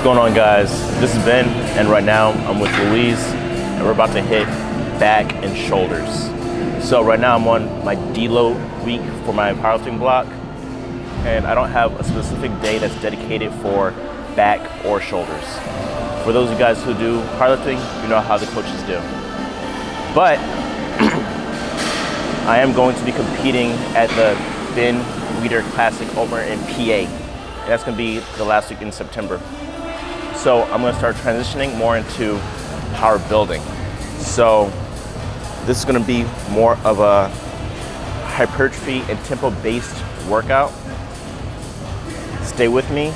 going on, guys? This is Ben, and right now I'm with Louise, and we're about to hit back and shoulders. So right now I'm on my deload week for my powerlifting block, and I don't have a specific day that's dedicated for back or shoulders. For those of you guys who do powerlifting, you know how the coaches do. But I am going to be competing at the Ben Classic over in PA. And that's going to be the last week in September. So I'm going to start transitioning more into power building. So this is going to be more of a hypertrophy and tempo-based workout. Stay with me.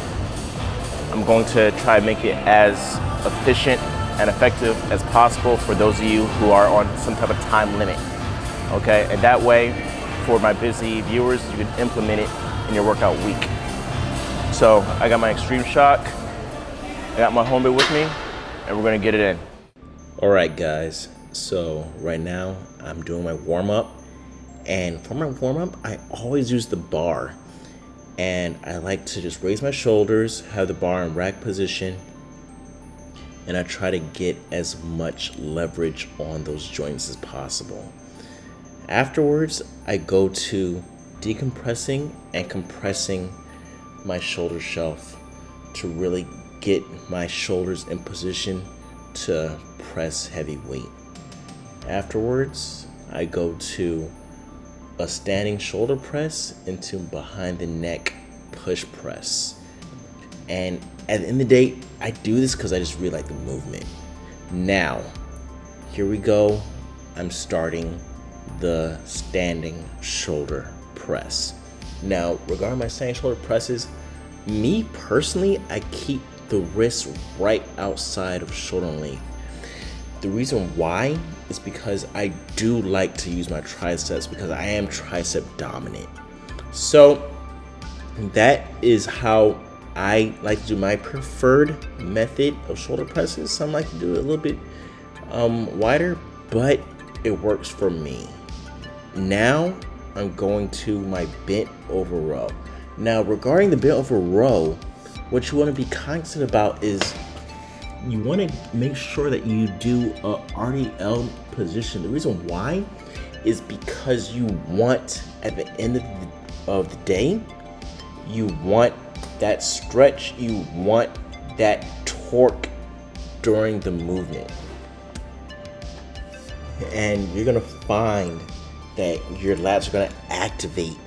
I'm going to try to make it as efficient and effective as possible for those of you who are on some type of time limit. Okay, and that way, for my busy viewers, you can implement it in your workout week. So I got my extreme shock, I got my RHOMBOID with me, and we're gonna get it in. All right, guys, so right now I'm doing my warm-up, and for my warm-up, I always use the bar, and I like to just raise my shoulders, have the bar in rack position, and I try to get as much leverage on those joints as possible. Afterwards, I go to decompressing and compressing my shoulder shelf to really get my shoulders in position to press heavy weight. Afterwards, I go to a standing shoulder press into behind the neck push press. And at the end of the day, I do this because I just really like the movement. Now, here we go. I'm starting the standing shoulder press. Now, regarding my standing shoulder presses, me personally, I keep the wrists right outside of shoulder length. The reason why is because I do like to use my triceps because I am tricep dominant. So that is how I like to do my preferred method of shoulder presses. Some like to do it a little bit wider, but it works for me. Now I'm going to my bent over row. Now regarding the bent over row, what you want to be cognizant about is you want to make sure that you do a RDL position. The reason why is because you want, at the end of the day, you want that stretch, you want that torque during the movement. And you're going to find that your lats are going to activate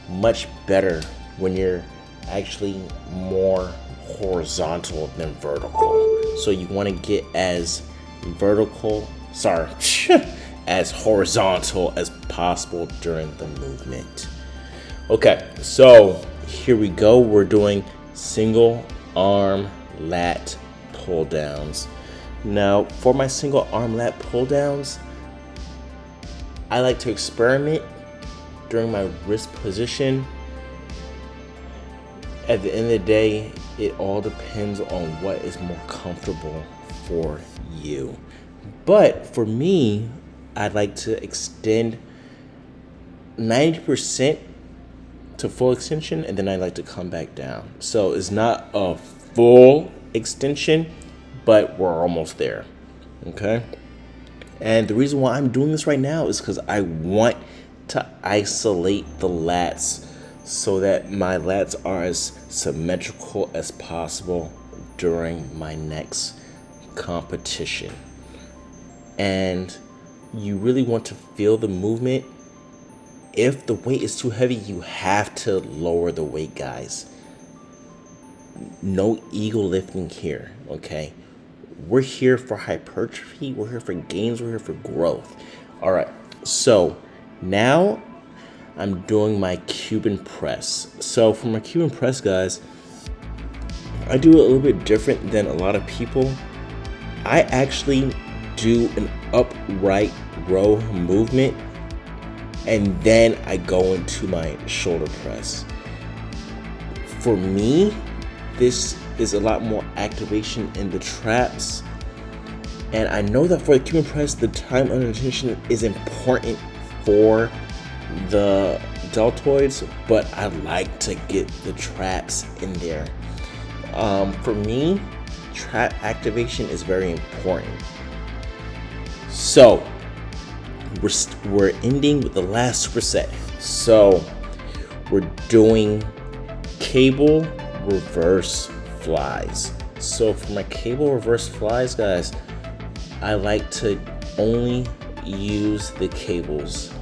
much better when you're actually more horizontal than vertical. So you want to get as as horizontal as possible during the movement. Okay, so here we go. We're doing single arm lat pull downs. Now, for my single arm lat pull downs, I like to experiment during my wrist position. At the end of the day, it all depends on what is more comfortable for you. But for me, I'd like to extend 90% to full extension, and then I like to come back down. So it's not a full extension, but we're almost there, okay? And the reason why I'm doing this right now is because I want to isolate the lats so that my lats are as symmetrical as possible during my next competition. And you really want to feel the movement. If the weight is too heavy, you have to lower the weight, guys. No ego lifting here, okay? We're here for hypertrophy, we're here for gains, we're here for growth. All right, so now I'm doing my Cuban press. So for my Cuban press, guys, I do it a little bit different than a lot of people. I actually do an upright row movement, and then I go into my shoulder press. For me, this is a lot more activation in the traps. And I know that for the Cuban press, the time under tension is important for the deltoids, but I like to get the traps in there. For me, trap activation is very important. So we're ending with the last superset. So we're doing cable reverse flies. So for my cable reverse flies, guys, I like to only use the cables,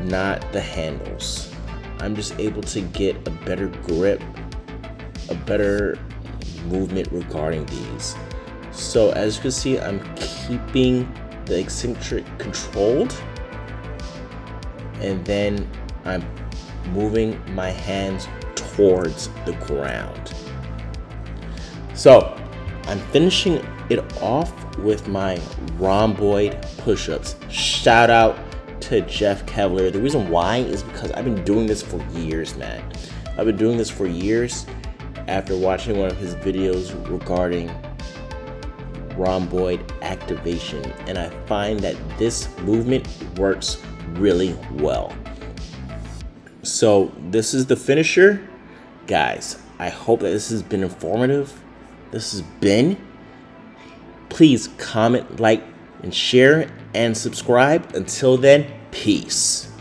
not the handles. I'm just able to get a better grip, a better movement regarding these. So as you can see, I'm keeping the eccentric controlled, and then I'm moving my hands towards the ground. So I'm finishing it off with my rhomboid push-ups. Shout out to Jeff Cavalier. The reason why is because I've been doing this for years, man. I've been doing this for years after watching one of his videos regarding rhomboid activation, and I find that this movement works really well. So this is the finisher. Guys, I hope that this has been informative. This has been. Please comment, like, and share, and subscribe. Until then, peace.